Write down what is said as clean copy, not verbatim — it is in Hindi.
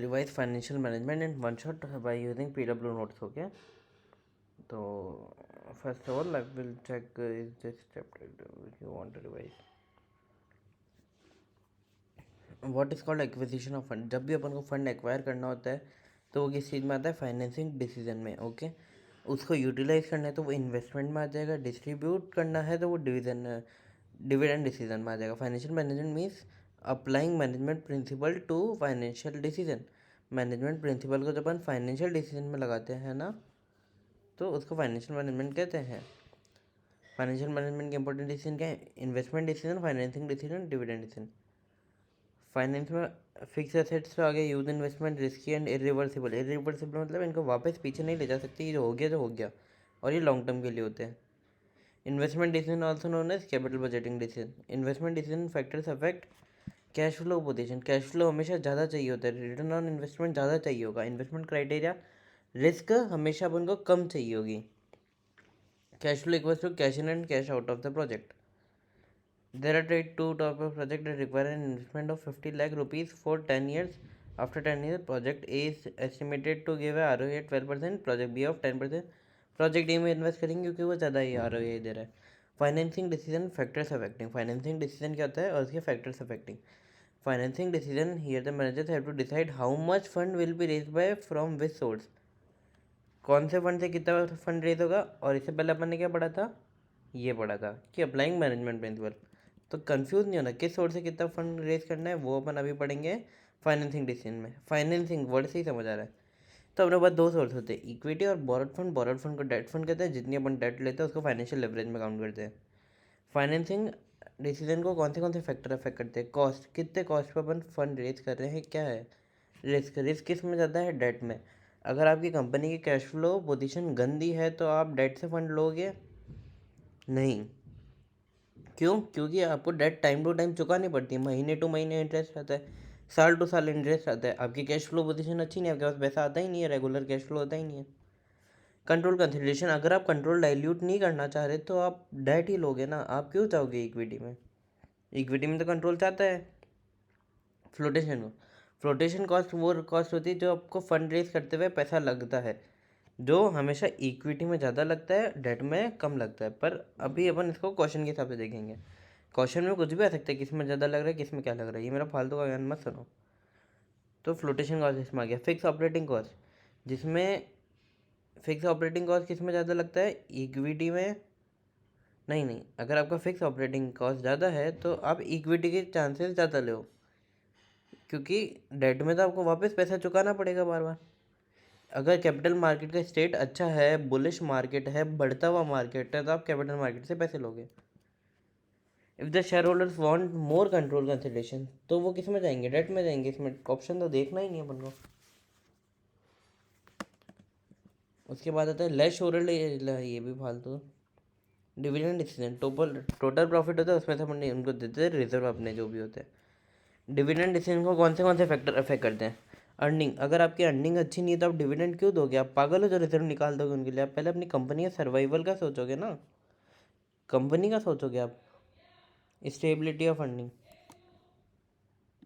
Revise financial management in one shot by using PW notes. Okay, तो first of all I will check is this chapter you want to revise. What is called acquisition of fund. जब भी अपन को फंड एक्वायर करना होता है तो वो किस चीज़ में आता है, फाइनेंसिंग डिसीजन में. ओके, उसको यूटिलाइज करना है तो वो इन्वेस्टमेंट में आ जाएगा, डिस्ट्रीब्यूट करना है तो वो डिविडेंड डिसीजन में आ जाएगा. Financial management means applying management principle to financial decision. Management principle को जब अपन फाइनेंशियल डिसीजन में लगाते हैं ना, तो उसको फाइनेंशियल मैनेजमेंट कहते हैं. फाइनेंशियल मैनेजमेंट के इंपॉर्टेंट डिसीजन क्या है, investment decision, financing decision, dividend decision. Finance में फिक्स एसेट्स तो आगे use investment risky and irreversible. Irreversible मतलब इनको वापस पीछे नहीं ले जा सकती, ये जो हो गया और ये लॉन्ग टर्म के लिए होते हैं. Investment decision also known as capital budgeting decision. Investment decision factors affect cash flow position. Cash flow हमेशा ज़्यादा चाहिए होता है, रिटर्न ऑन इन्वेस्टमेंट ज़्यादा चाहिए होगा. इन्वेस्टमेंट क्राइटेरिया रिस्क हमेशा अपन को कम चाहिए होगी. Cash flow equals to cash in and cash out of the project. There are two type of project that require an investment of 50 lakh rupees for 10 years. After 10 years, project A is estimated to give a ROE at 12%, project B of 10%. Project A में इन्वेस्ट करेंगे क्योंकि वो ज़्यादा ही ROE दे रहा है. Financing decision factors affecting. Financing decision क्या होता है और उसके factors affecting. Financing decision here the managers have to decide how much fund will be raise by from which source. कौन से फंड से कितना फंड रेज होगा. और इससे पहले अपन ने क्या पढ़ा था, ये पढ़ा था कि अप्लाइंग मैनेजमेंट प्रिंसिपल. तो कंफ्यूज नहीं होना किस सोर्स से कितना फंड रेज करना है, वो अपन अभी पढ़ेंगे फाइनेंसिंग डिसीजन में. फाइनेंसिंग वर्ड से ही समझ आ रहा है. तो अपने पास दो सोर्स होते हैं, इक्विटी और बोरोड फंड. बोरोड फंड को डेट फंड कहते हैं. जितनी अपन डेट लेते हैं उसको फाइनेंशियल लेवरेज में काउंट करते हैं. फाइनेंसिंग डिसीजन को कौन से फैक्टर अफेक्ट करते हैं. कॉस्ट, कितने कॉस्ट पर अपन फंड रेज कर रहे हैं, क्या है. रिस्क, रिस्क किस में ज़्यादा है, डेट में. अगर आपकी कंपनी की कैश फ्लो पोजीशन गंदी है तो आप डेट से फंड लोगे नहीं. क्यों, क्योंकि आपको डेट टाइम टू टाइम चुकानी पड़ती है. महीने टू महीने इंटरेस्ट आता है, साल टू साल इंटरेस्ट आता है. आपकी कैश फ्लो पोजीशन अच्छी नहीं है, आपके पास पैसा आता ही नहीं है, रेगुलर कैश फ्लो होता ही नहीं है. कंट्रोल कंसिडरेशन, अगर आप कंट्रोल डाइल्यूट नहीं करना चाह रहे तो आप डेट ही लोगे ना. आप क्यों चाहोगे इक्विटी में. इक्विटी में तो कंट्रोल चाहता है. फ्लोटेशन, फ्लोटेशन कॉस्ट वो कॉस्ट होती है जो आपको फंड रेज करते हुए पैसा लगता है, जो हमेशा इक्विटी में ज़्यादा लगता है, डेट में कम लगता है. पर अभी अपन इसको क्वेश्चन के हिसाब से देखेंगे. क्वेश्चन में कुछ भी आ सकता है, किस में ज़्यादा लग रहा है, किस में क्या लग रहा है. ये मेरा फालतू का ज्ञान मत सुनो. तो फ्लोटेशन कॉस्ट इसमें आ गया. फिक्स ऑपरेटिंग कॉस्ट, जिसमें फिक्स ऑपरेटिंग कॉस्ट किस में ज़्यादा लगता है, इक्विटी में. नहीं, अगर आपका फिक्स ऑपरेटिंग कॉस्ट ज़्यादा है तो आप इक्विटी के चांसेस ज़्यादा लो, क्योंकि डेट में तो आपको वापस पैसा चुकाना पड़ेगा बार बार. अगर कैपिटल मार्केट का स्टेट अच्छा है, बुलिश मार्केट है, बढ़ता हुआ मार्केट है, तो आप कैपिटल मार्केट से पैसे लोगे. If the share holders want more control consideration, तो वो किस में जाएंगे, डेट में जाएंगे. इसमें ऑप्शन तो देखना ही नहीं है अपन को. उसके बाद आता है लेस शेयर, ये भी फालतू. डिविडेंड डिसीजन, टोटल प्रॉफिट होता है उसमें से अपन उनको देते हैं रिजर्व अपने जो भी होते हैं. डिविडेंड डिसीजन को कौन से फैक्टर अफेक्ट करते हैं. अर्निंग, अगर आपकी अर्निंग अच्छी नहीं है तो आप डिविडेंड क्यों दोगे. आप पागल हो जो रिजर्व निकाल दोगे उनके लिए. आप पहले अपनी कंपनी के सर्वाइवल का सोचोगे ना, कंपनी का सोचोगे आप. Stability of funding,